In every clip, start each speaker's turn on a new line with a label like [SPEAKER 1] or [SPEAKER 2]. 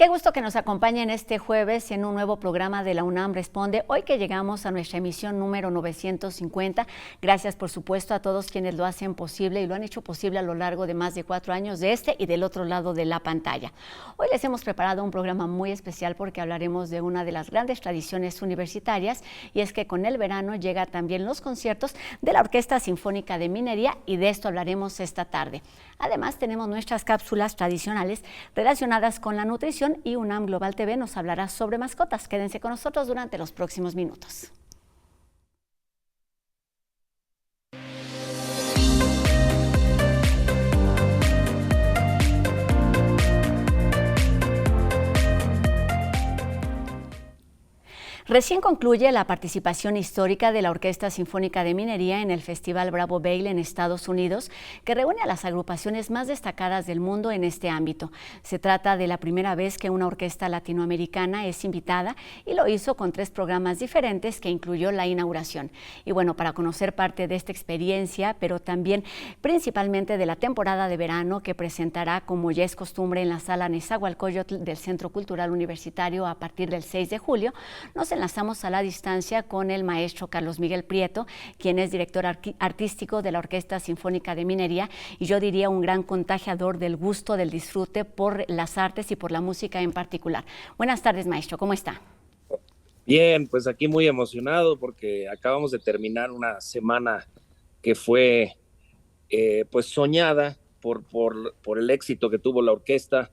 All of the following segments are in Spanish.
[SPEAKER 1] Qué gusto que nos acompañen este jueves en un nuevo programa de la UNAM Responde. Hoy que llegamos a nuestra emisión número 950, gracias por supuesto a todos quienes lo hacen posible y lo han hecho posible a lo largo de más de 4 años de este y del otro lado de la pantalla. Hoy les hemos preparado un programa muy especial porque hablaremos de una de las grandes tradiciones universitarias, y es que con el verano llega también los conciertos de la Orquesta Sinfónica de Minería, y de esto hablaremos esta tarde. Además, tenemos nuestras cápsulas tradicionales relacionadas con la nutrición, y UNAM Global TV nos hablará sobre mascotas. Quédense con nosotros durante los próximos minutos. Recién concluye la participación histórica de la Orquesta Sinfónica de Minería en el Festival Bravo Baile en Estados Unidos, que reúne a las agrupaciones más destacadas del mundo en este ámbito. Se trata de la primera vez que una orquesta latinoamericana es invitada, y lo hizo con 3 programas diferentes que incluyó la inauguración. Y bueno, para conocer parte de esta experiencia, pero también principalmente de la temporada de verano que presentará, como ya es costumbre, en la Sala Nezahualcóyotl del Centro Cultural Universitario a partir del 6 de julio, nos enlazamos a la distancia con el maestro Carlos Miguel Prieto, quien es director artístico de la Orquesta Sinfónica de Minería, y yo diría un gran contagiador del gusto, del disfrute por las artes y por la música en particular. Buenas tardes, maestro, ¿cómo está?
[SPEAKER 2] Bien, pues aquí muy emocionado porque acabamos de terminar una semana que fue pues soñada por el éxito que tuvo la orquesta,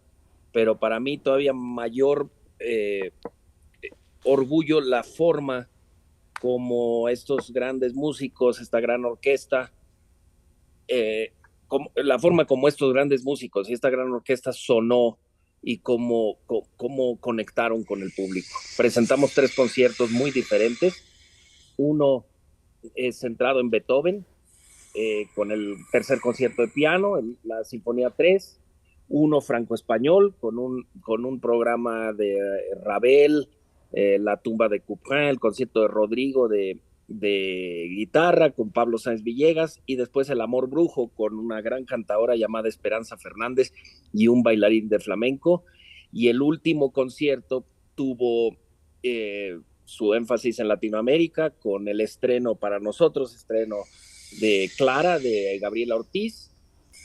[SPEAKER 2] pero para mí todavía mayor orgullo la forma como estos grandes músicos, esta gran orquesta, la forma como estos grandes músicos y esta gran orquesta sonó y cómo conectaron con el público. Presentamos 3 conciertos muy diferentes. Uno es centrado en Beethoven, con el tercer concierto de piano, la Sinfonía 3. Uno franco-español, con un programa de Ravel, la tumba de Couperin, el concierto de Rodrigo de guitarra con Pablo Sáenz Villegas, y después El Amor Brujo con una gran cantadora llamada Esperanza Fernández y un bailarín de flamenco. Y el último concierto tuvo su énfasis en Latinoamérica con el estreno para nosotros, de Clara de Gabriela Ortiz,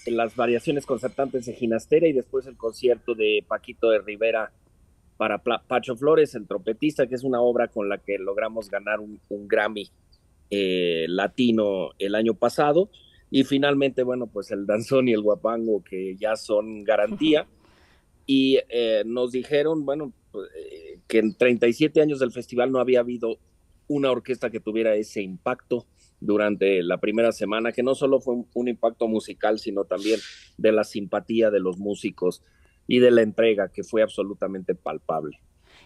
[SPEAKER 2] las variaciones concertantes de Ginastera, y después el concierto de Paquito de Rivera para Pacho Flores, el trompetista, que es una obra con la que logramos ganar un Grammy latino el año pasado. Y finalmente, bueno, pues el danzón y el guapango, que ya son garantía. Y nos dijeron, bueno, que en 37 años del festival no había habido una orquesta que tuviera ese impacto durante la primera semana, que no solo fue un impacto musical, sino también de la simpatía de los músicos y de la entrega, que fue absolutamente palpable.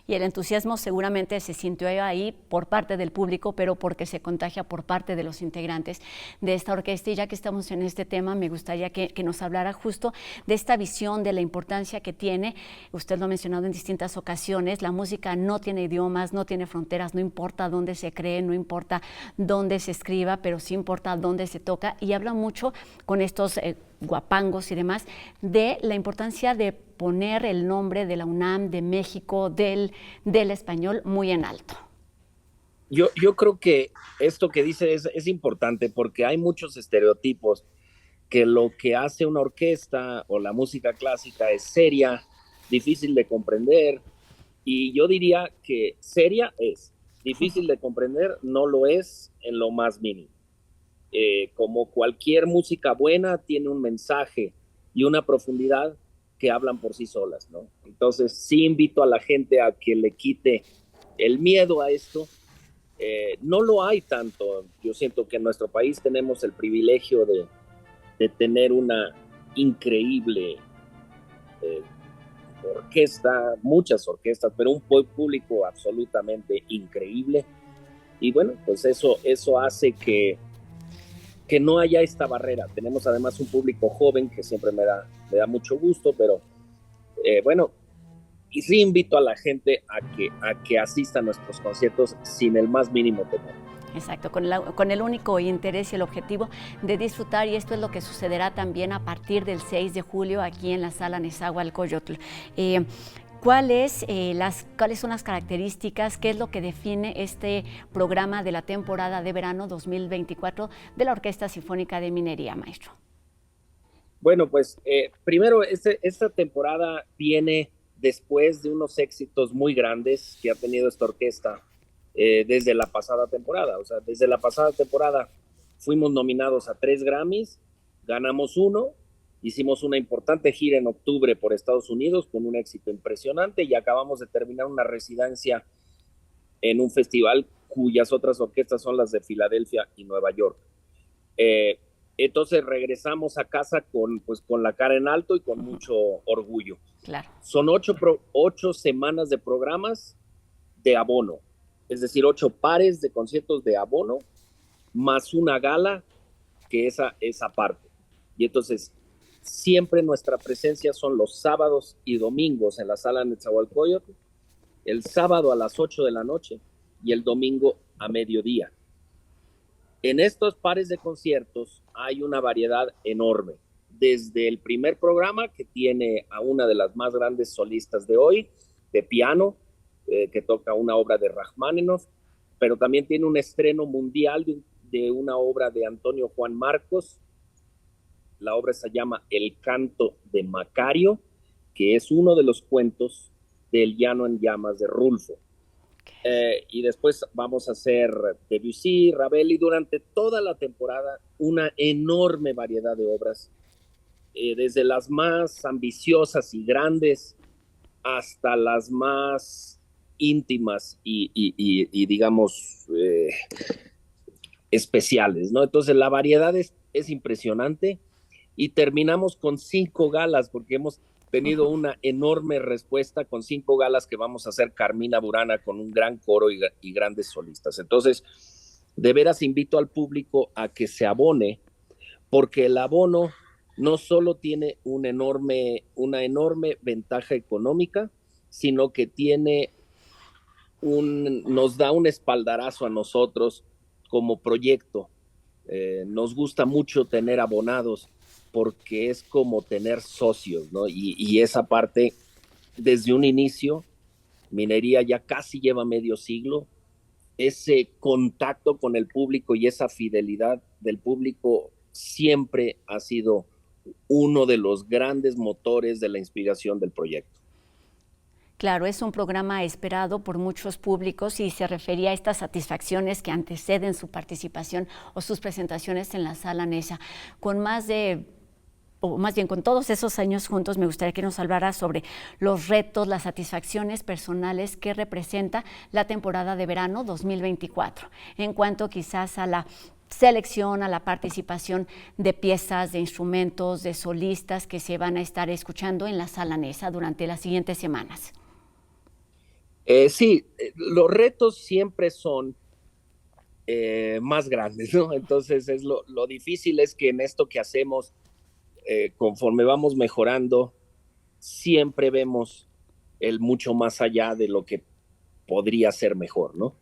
[SPEAKER 1] Y el entusiasmo seguramente se sintió ahí por parte del público, pero porque se contagia por parte de los integrantes de esta orquesta. Y ya que estamos en este tema, me gustaría que nos hablara justo de esta visión, de la importancia que tiene. Usted lo ha mencionado en distintas ocasiones, la música no tiene idiomas, no tiene fronteras, no importa dónde se cree, no importa dónde se escriba, pero sí importa dónde se toca. Y habla mucho con estos guapangos y demás, de la importancia de poner el nombre de la UNAM, de México, del español muy en alto.
[SPEAKER 2] Yo creo que esto que dice es importante, porque hay muchos estereotipos que lo que hace una orquesta o la música clásica es seria, difícil de comprender, y yo diría que seria es, difícil de comprender no lo es en lo más mínimo. Como cualquier música buena, tiene un mensaje y una profundidad que hablan por sí solas, ¿no? Entonces sí invito a la gente a que le quite el miedo a esto. No lo hay tanto. Yo siento que en nuestro país tenemos el privilegio de tener una increíble orquesta, muchas orquestas, pero un público absolutamente increíble. Y bueno, pues eso hace que no haya esta barrera. Tenemos además un público joven que siempre me da mucho gusto, pero bueno, y sí invito a la gente a que asista a nuestros conciertos sin el más mínimo temor.
[SPEAKER 1] Exacto, con el único interés y el objetivo de disfrutar, y esto es lo que sucederá también a partir del 6 de julio aquí en la Sala Nezahualcóyotl. ¿Cuáles son las características? ¿Qué es lo que define este programa de la temporada de verano 2024 de la Orquesta Sinfónica de Minería, maestro?
[SPEAKER 2] Bueno, pues primero, esta temporada viene después de unos éxitos muy grandes que ha tenido esta orquesta desde la pasada temporada. O sea, desde la pasada temporada fuimos nominados a 3 Grammys, ganamos 1, hicimos una importante gira en octubre por Estados Unidos con un éxito impresionante y acabamos de terminar una residencia en un festival cuyas otras orquestas son las de Filadelfia y Nueva York. Entonces regresamos a casa con la cara en alto y con mucho orgullo.
[SPEAKER 1] Claro.
[SPEAKER 2] Son 8 semanas de programas de abono, es decir, 8 pares de conciertos de abono, más una gala que esa parte. Y entonces, siempre nuestra presencia son los sábados y domingos en la sala Netzahualcóyotl, el sábado a las 8 de la noche y el domingo a mediodía. En estos pares de conciertos hay una variedad enorme, desde el primer programa que tiene a una de las más grandes solistas de hoy, de piano, que toca una obra de Rachmaninoff, pero también tiene un estreno mundial de una obra de Antonio Juan Marcos. La obra se llama El canto de Macario, que es uno de los cuentos del Llano en Llamas de Rulfo. Y después vamos a hacer Debussy, Ravel, y durante toda la temporada una enorme variedad de obras, desde las más ambiciosas y grandes hasta las más íntimas y digamos, especiales, ¿no? Entonces la variedad es impresionante y terminamos con 5 galas porque hemos tenido una enorme respuesta con 5 galas que vamos a hacer Carmina Burana con un gran coro y grandes solistas. Entonces, de veras invito al público a que se abone, porque el abono no solo tiene una enorme ventaja económica, sino que nos da un espaldarazo a nosotros como proyecto. Nos gusta mucho tener abonados porque es como tener socios, ¿no? Y esa parte, desde un inicio, Minería ya casi lleva medio siglo, ese contacto con el público y esa fidelidad del público siempre ha sido uno de los grandes motores de la inspiración del proyecto.
[SPEAKER 1] Claro, es un programa esperado por muchos públicos y se refería a estas satisfacciones que anteceden su participación o sus presentaciones en la Sala Nesa. Con todos esos años juntos, me gustaría que nos hablara sobre los retos, las satisfacciones personales que representa la temporada de verano 2024, en cuanto quizás a la selección, a la participación de piezas, de instrumentos, de solistas que se van a estar escuchando en la Sala Nesa durante las siguientes semanas.
[SPEAKER 2] Sí, los retos siempre son más grandes, ¿no? Entonces lo difícil es que en esto que hacemos, conforme vamos mejorando, siempre vemos el mucho más allá de lo que podría ser mejor, ¿no?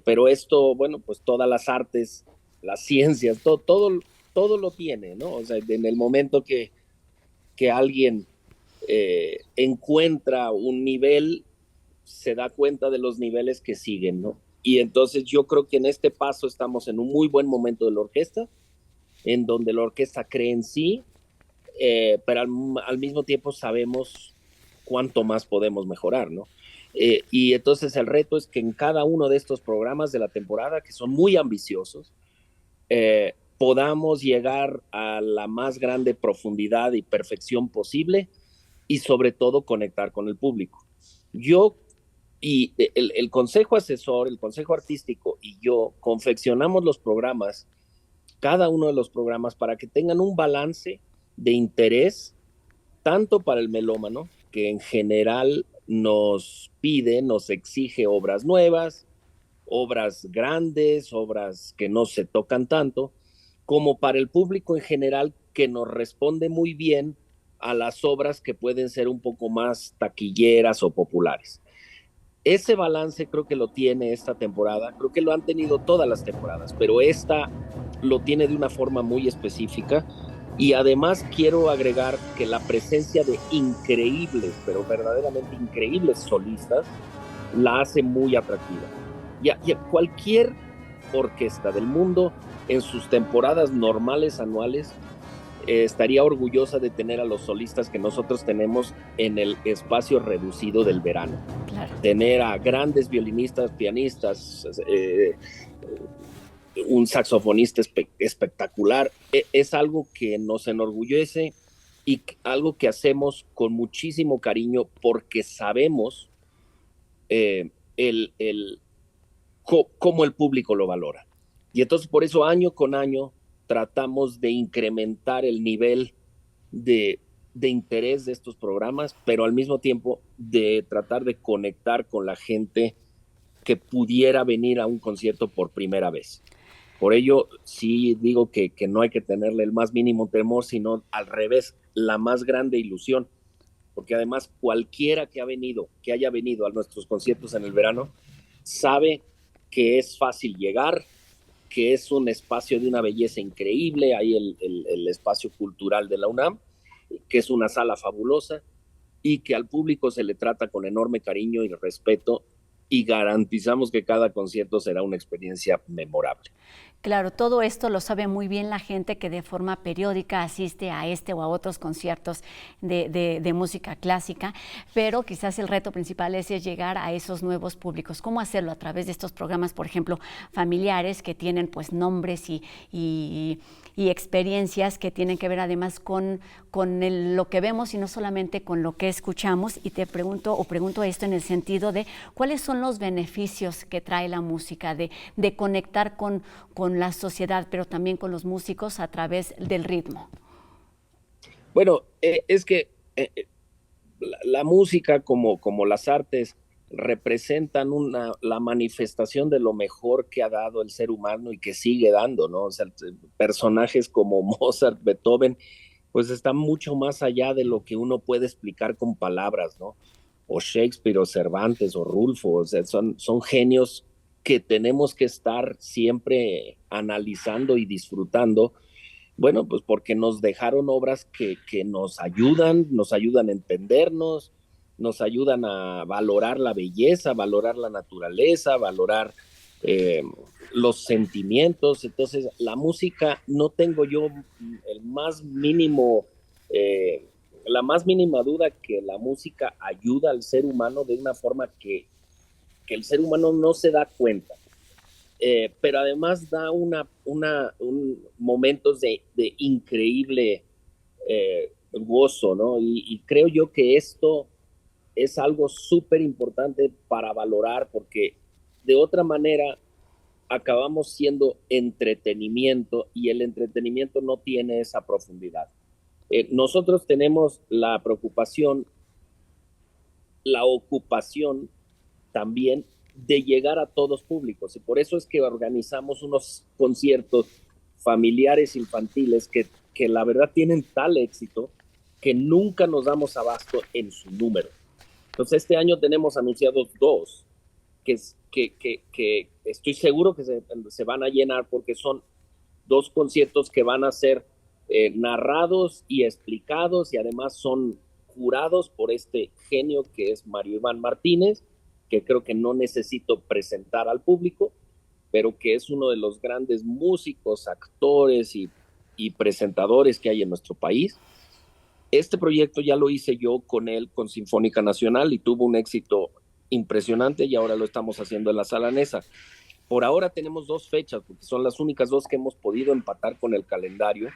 [SPEAKER 2] Pero esto, bueno, pues todas las artes, las ciencias, todo lo tiene, ¿no? O sea, en el momento que alguien encuentra un nivel, se da cuenta de los niveles que siguen, ¿no? Y entonces yo creo que en este paso estamos en un muy buen momento de la orquesta, en donde la orquesta cree en sí, pero al mismo tiempo sabemos cuánto más podemos mejorar, ¿no? Y entonces el reto es que en cada uno de estos programas de la temporada, que son muy ambiciosos, podamos llegar a la más grande profundidad y perfección posible y sobre todo conectar con el público. Yo y el consejo asesor, el consejo artístico y yo confeccionamos los programas, cada uno de los programas, para que tengan un balance de interés, tanto para el melómano, que en general nos pide, nos exige obras nuevas, obras grandes, obras que no se tocan tanto, como para el público en general, que nos responde muy bien a las obras que pueden ser un poco más taquilleras o populares. Ese balance creo que lo tiene esta temporada, creo que lo han tenido todas las temporadas, pero esta lo tiene de una forma muy específica, Y además quiero agregar que la presencia de increíbles, pero verdaderamente increíbles solistas, la hace muy atractiva. Y a cualquier orquesta del mundo, en sus temporadas normales anuales, estaría orgullosa de tener a los solistas que nosotros tenemos en el espacio reducido del verano.
[SPEAKER 1] Claro.
[SPEAKER 2] Tener a grandes violinistas, pianistas, un saxofonista espectacular, es algo que nos enorgullece y algo que hacemos con muchísimo cariño porque sabemos cómo el público lo valora. Y entonces por eso año con año tratamos de incrementar el nivel de interés de estos programas, pero al mismo tiempo de tratar de conectar con la gente que pudiera venir a un concierto por primera vez. Por ello, sí digo que no hay que tenerle el más mínimo temor, sino al revés, la más grande ilusión. Porque además cualquiera que haya venido a nuestros conciertos en el verano, sabe que es fácil llegar, que es un espacio de una belleza increíble, hay el espacio cultural de la UNAM, que es una sala fabulosa y que al público se le trata con enorme cariño y respeto y garantizamos que cada concierto será una experiencia memorable.
[SPEAKER 1] Claro, todo esto lo sabe muy bien la gente que de forma periódica asiste a este o a otros conciertos de música clásica, pero quizás el reto principal es llegar a esos nuevos públicos. ¿Cómo hacerlo? A través de estos programas, por ejemplo, familiares que tienen pues nombres y experiencias que tienen que ver además con lo que vemos y no solamente con lo que escuchamos. Y te pregunto esto en el sentido de cuáles son los beneficios que trae la música, de conectar con la sociedad, pero también con los músicos a través del ritmo.
[SPEAKER 2] Bueno, es que la música como las artes representan la manifestación de lo mejor que ha dado el ser humano y que sigue dando, ¿no? O sea, personajes como Mozart, Beethoven, pues están mucho más allá de lo que uno puede explicar con palabras, ¿no? O Shakespeare, o Cervantes, o Rulfo, o sea, son genios que tenemos que estar siempre analizando y disfrutando, bueno, pues porque nos dejaron obras que nos ayudan a entendernos, nos ayudan a valorar la belleza, valorar la naturaleza, valorar los sentimientos. Entonces, la música, no tengo yo el más mínimo, la más mínima duda que la música ayuda al ser humano de una forma que el ser humano no se da cuenta. Pero además da momentos de increíble gozo, ¿no? Y creo yo que esto es algo súper importante para valorar, porque de otra manera acabamos siendo entretenimiento y el entretenimiento no tiene esa profundidad. Nosotros tenemos la preocupación, la ocupación también de llegar a todos públicos, y por eso es que organizamos unos conciertos familiares infantiles que la verdad tienen tal éxito que nunca nos damos abasto en su número. Entonces este año tenemos anunciados dos que estoy seguro que se van a llenar, porque son dos conciertos que van a ser narrados y explicados, y además son jurados por este genio que es Mario Iván Martínez, que creo que no necesito presentar al público, pero que es uno de los grandes músicos, actores y presentadores que hay en nuestro país. Este proyecto ya lo hice yo con él, con Sinfónica Nacional, y tuvo un éxito impresionante, y ahora lo estamos haciendo en la Sala Nesa. Por ahora tenemos dos fechas, porque son las únicas dos que hemos podido empatar con el calendario,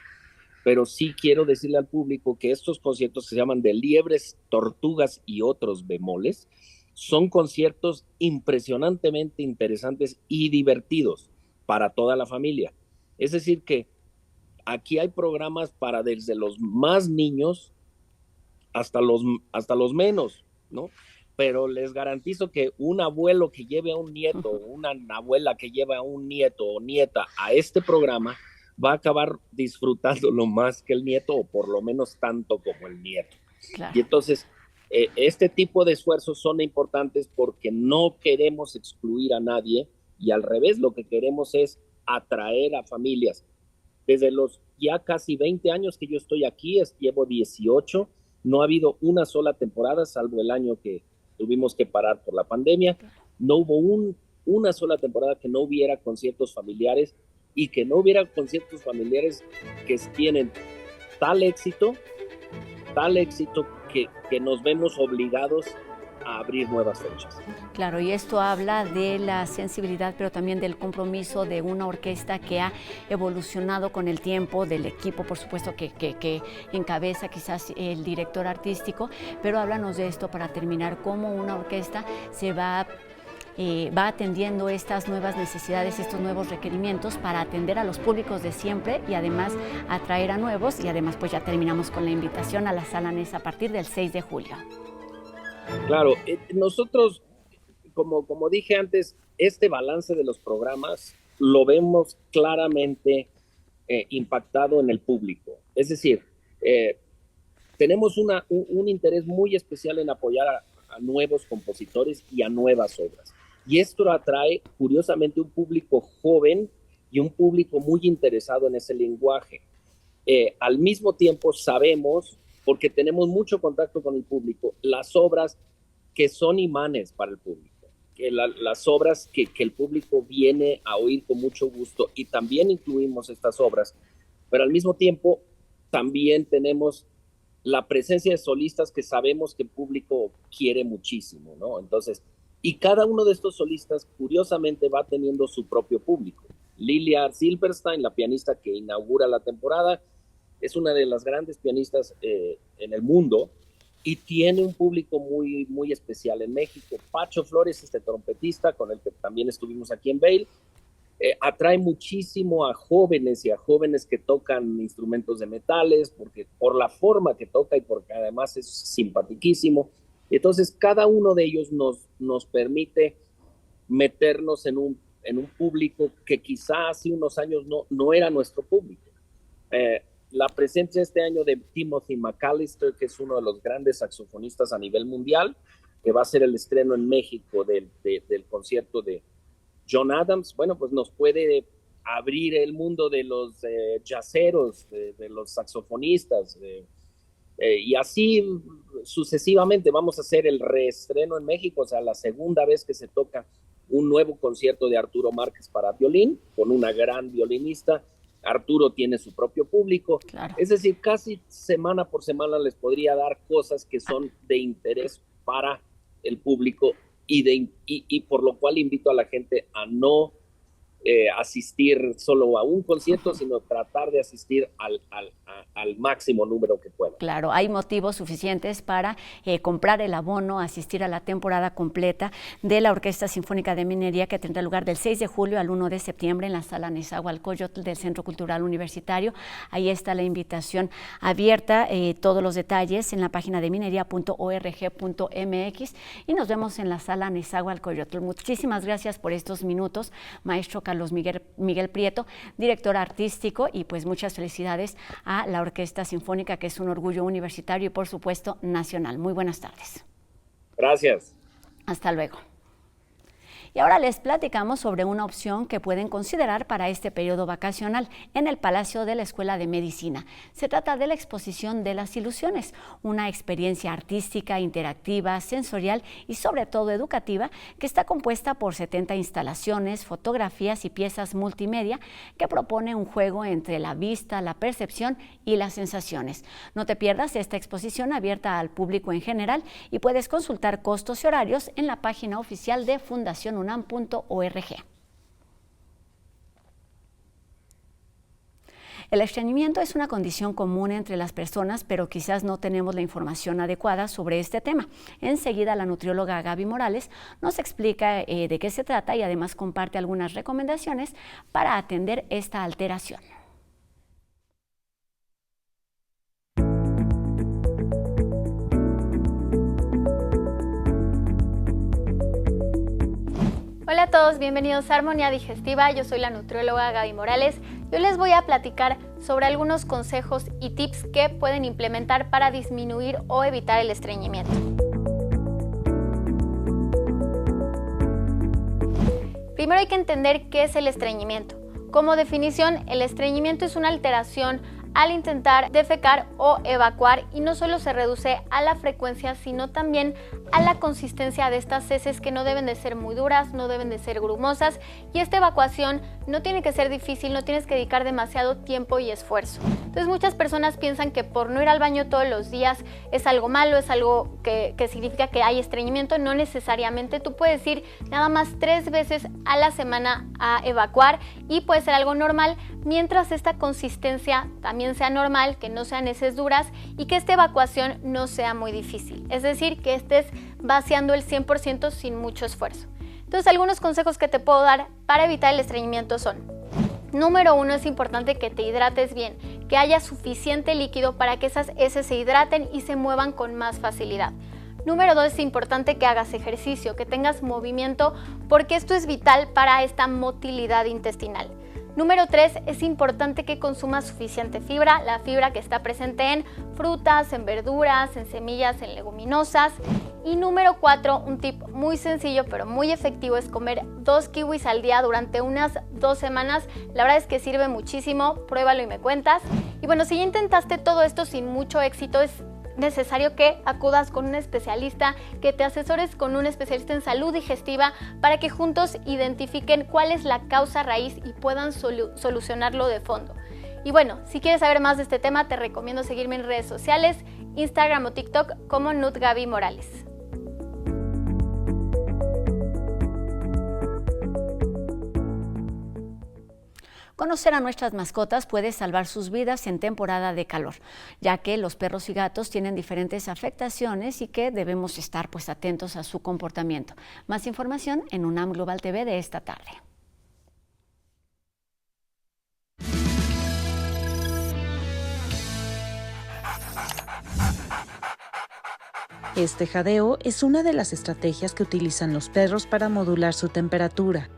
[SPEAKER 2] pero sí quiero decirle al público que estos conciertos se llaman de Liebres, Tortugas y Otros Bemoles. Son conciertos impresionantemente interesantes y divertidos para toda la familia. Es decir, que aquí hay programas para desde los más niños hasta los menos, ¿no? Pero les garantizo que un abuelo que lleve a un nieto, una abuela que lleve a un nieto o nieta a este programa, va a acabar disfrutándolo más que el nieto, o por lo menos tanto como el nieto. Claro. Y entonces, este tipo de esfuerzos son importantes porque no queremos excluir a nadie, y al revés, lo que queremos es atraer a familias Desde los ya casi 20 años que yo estoy aquí, llevo 18, no ha habido una sola temporada, salvo el año que tuvimos que parar por la pandemia. No hubo una sola temporada que no hubiera conciertos familiares, y que no hubiera conciertos familiares que tienen tal éxito que nos vemos obligados a abrir nuevas fechas.
[SPEAKER 1] Claro, y esto habla de la sensibilidad, pero también del compromiso de una orquesta que ha evolucionado con el tiempo, del equipo, por supuesto, que encabeza quizás el director artístico, pero háblanos de esto para terminar, cómo una orquesta se va atendiendo estas nuevas necesidades, estos nuevos requerimientos para atender a los públicos de siempre y además atraer a nuevos, y además pues ya terminamos con la invitación a la Sala NES a partir del 6 de julio.
[SPEAKER 2] Claro, nosotros, como dije antes, este balance de los programas lo vemos claramente impactado en el público. Es decir, tenemos un interés muy especial en apoyar a nuevos compositores y a nuevas obras. Y esto atrae, curiosamente, un público joven y un público muy interesado en ese lenguaje. Al mismo tiempo sabemos, porque tenemos mucho contacto con el público, las obras que son imanes para el público, las obras que el público viene a oír con mucho gusto, y también incluimos estas obras, pero al mismo tiempo también tenemos la presencia de solistas que sabemos que el público quiere muchísimo, ¿no? Entonces, y cada uno de estos solistas, curiosamente, va teniendo su propio público. Lilia Silberstein, la pianista que inaugura la temporada, es una de las grandes pianistas en el mundo y tiene un público muy, muy especial en México. Pacho Flores, este trompetista con el que también estuvimos aquí en Vail, atrae muchísimo a jóvenes y a jóvenes que tocan instrumentos de metales, por la forma que toca y porque además es simpaticísimo. Entonces, cada uno de ellos nos permite meternos en un público que quizá hace unos años no era nuestro público. La presencia este año de Timothy McAllister, que es uno de los grandes saxofonistas a nivel mundial, que va a ser el estreno en México del concierto de John Adams, bueno, pues nos puede abrir el mundo de los jazzeros, de los saxofonistas, y así sucesivamente. Vamos a hacer el reestreno en México, o sea, la segunda vez que se toca un nuevo concierto de Arturo Márquez para violín, con una gran violinista. Arturo tiene su propio público. Claro. Es decir, casi semana por semana les podría dar cosas que son de interés para el público, y por lo cual invito a la gente a no asistir solo a un concierto, sino tratar de asistir al máximo número que pueda.
[SPEAKER 1] Claro, hay motivos suficientes para comprar el abono, asistir a la temporada completa de la Orquesta Sinfónica de Minería, que tendrá lugar del 6 de julio al 1 de septiembre en la Sala Nezahualcóyotl del Centro Cultural Universitario. Ahí está la invitación abierta, todos los detalles en la página de minería.org.mx, y nos vemos en la Sala Nezahualcóyotl. Muchísimas gracias por estos minutos, maestro Carlos Miguel Prieto, director artístico, y pues muchas felicidades a la Orquesta Sinfónica, que es un orgullo universitario y por supuesto nacional. Muy buenas tardes.
[SPEAKER 2] Gracias.
[SPEAKER 1] Hasta luego. Y ahora les platicamos sobre una opción que pueden considerar para este periodo vacacional en el Palacio de la Escuela de Medicina. Se trata de la exposición de las ilusiones, una experiencia artística, interactiva, sensorial y sobre todo educativa, que está compuesta por 70 instalaciones, fotografías y piezas multimedia que propone un juego entre la vista, la percepción y las sensaciones. No te pierdas esta exposición abierta al público en general, y puedes consultar costos y horarios en la página oficial de fundacionunam.org. El estreñimiento es una condición común entre las personas, pero quizás no tenemos la información adecuada sobre este tema. Enseguida la nutrióloga Gaby Morales nos explica de qué se trata y además comparte algunas recomendaciones para atender esta alteración.
[SPEAKER 3] Hola a todos, bienvenidos a Armonía Digestiva. Yo soy la nutrióloga Gaby Morales. Yo les voy a platicar sobre algunos consejos y tips que pueden implementar para disminuir o evitar el estreñimiento. Primero hay que entender qué es el estreñimiento. Como definición, el estreñimiento es una alteración al intentar defecar o evacuar, y no solo se reduce a la frecuencia, sino también a la consistencia de estas heces, que no deben de ser muy duras, no deben de ser grumosas, y esta evacuación no tiene que ser difícil, no tienes que dedicar demasiado tiempo y esfuerzo. Entonces muchas personas piensan que por no ir al baño todos los días es algo malo, es algo que significa que hay estreñimiento. No necesariamente. Tú puedes ir nada más 3 veces a la semana a evacuar y puede ser algo normal, mientras esta consistencia también sea normal, que no sean heces duras y que esta evacuación no sea muy difícil. Es decir, que estés vaciando el 100% sin mucho esfuerzo. Entonces, algunos consejos que te puedo dar para evitar el estreñimiento son: número 1, es importante que te hidrates bien, que haya suficiente líquido para que esas heces se hidraten y se muevan con más facilidad. Número 2, es importante que hagas ejercicio, que tengas movimiento, porque esto es vital para esta motilidad intestinal. Número 3, es importante que consumas suficiente fibra, la fibra que está presente en frutas, en verduras, en semillas, en leguminosas. Y número 4, un tip muy sencillo pero muy efectivo, es comer 2 kiwis al día durante unas 2 semanas. La verdad es que sirve muchísimo, pruébalo y me cuentas. Y bueno, si ya intentaste todo esto sin mucho éxito, es necesario que acudas con un especialista, que te asesores con un especialista en salud digestiva, para que juntos identifiquen cuál es la causa raíz y puedan solucionarlo de fondo. Y bueno, si quieres saber más de este tema, te recomiendo seguirme en redes sociales, Instagram o TikTok como NutGaby Morales.
[SPEAKER 1] Conocer a nuestras mascotas puede salvar sus vidas en temporada de calor, ya que los perros y gatos tienen diferentes afectaciones y que debemos estar atentos a su comportamiento. Más información en UNAM Global TV de esta tarde.
[SPEAKER 4] Este jadeo es una de las estrategias que utilizan los perros para modular su temperatura.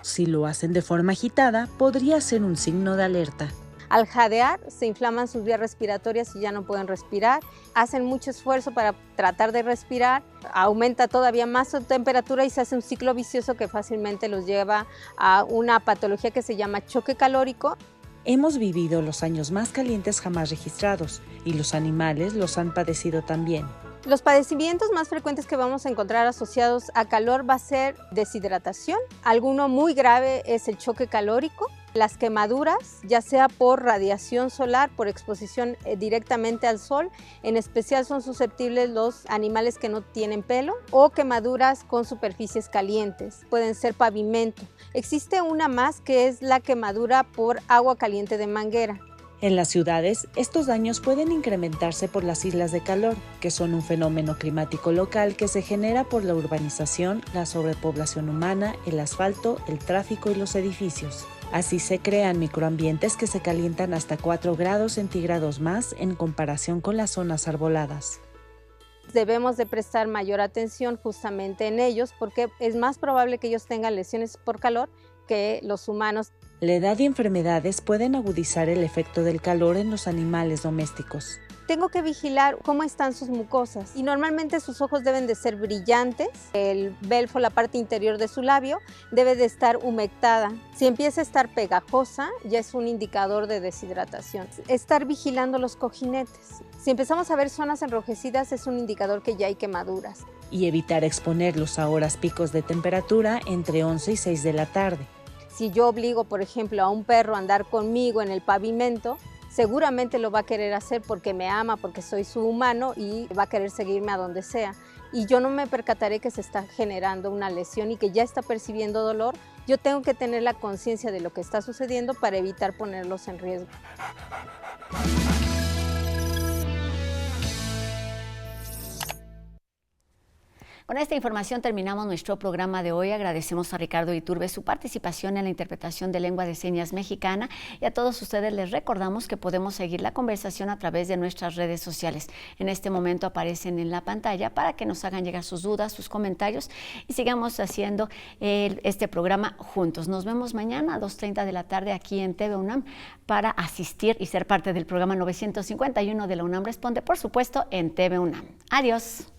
[SPEAKER 4] Si lo hacen de forma agitada, podría ser un signo de alerta.
[SPEAKER 5] Al jadear, se inflaman sus vías respiratorias y ya no pueden respirar. Hacen mucho esfuerzo para tratar de respirar, aumenta todavía más su temperatura y se hace un ciclo vicioso que fácilmente los lleva a una patología que se llama choque calórico.
[SPEAKER 4] Hemos vivido los años más calientes jamás registrados y los animales los han padecido también.
[SPEAKER 5] Los padecimientos más frecuentes que vamos a encontrar asociados a calor va a ser deshidratación. Alguno muy grave es el choque calórico. Las quemaduras, ya sea por radiación solar, por exposición directamente al sol, en especial son susceptibles los animales que no tienen pelo, o quemaduras con superficies calientes, pueden ser pavimento. Existe una más que es la quemadura por agua caliente de manguera.
[SPEAKER 4] En las ciudades, estos daños pueden incrementarse por las islas de calor, que son un fenómeno climático local que se genera por la urbanización, la sobrepoblación humana, el asfalto, el tráfico y los edificios. Así se crean microambientes que se calientan hasta 4 grados centígrados más en comparación con las zonas arboladas.
[SPEAKER 5] Debemos de prestar mayor atención justamente en ellos, porque es más probable que ellos tengan lesiones por calor que los humanos.
[SPEAKER 4] La edad y enfermedades pueden agudizar el efecto del calor en los animales domésticos.
[SPEAKER 5] Tengo que vigilar cómo están sus mucosas y normalmente sus ojos deben de ser brillantes. El belfo, la parte interior de su labio, debe de estar humectada. Si empieza a estar pegajosa, ya es un indicador de deshidratación. Estar vigilando los cojinetes. Si empezamos a ver zonas enrojecidas, es un indicador que ya hay quemaduras.
[SPEAKER 4] Y evitar exponerlos a horas picos de temperatura entre 11 y 6 de la tarde.
[SPEAKER 5] Si yo obligo, por ejemplo, a un perro a andar conmigo en el pavimento, seguramente lo va a querer hacer porque me ama, porque soy su humano y va a querer seguirme a donde sea. Y yo no me percataré que se está generando una lesión y que ya está percibiendo dolor. Yo tengo que tener la conciencia de lo que está sucediendo para evitar ponerlos en riesgo.
[SPEAKER 1] Con esta información terminamos nuestro programa de hoy. Agradecemos a Ricardo Iturbe su participación en la interpretación de lengua de señas mexicana y a todos ustedes les recordamos que podemos seguir la conversación a través de nuestras redes sociales. En este momento aparecen en la pantalla para que nos hagan llegar sus dudas, sus comentarios y sigamos haciendo este programa juntos. Nos vemos mañana a 2:30 de la tarde aquí en TV UNAM para asistir y ser parte del programa 951 de la UNAM Responde, por supuesto, en TV UNAM. Adiós.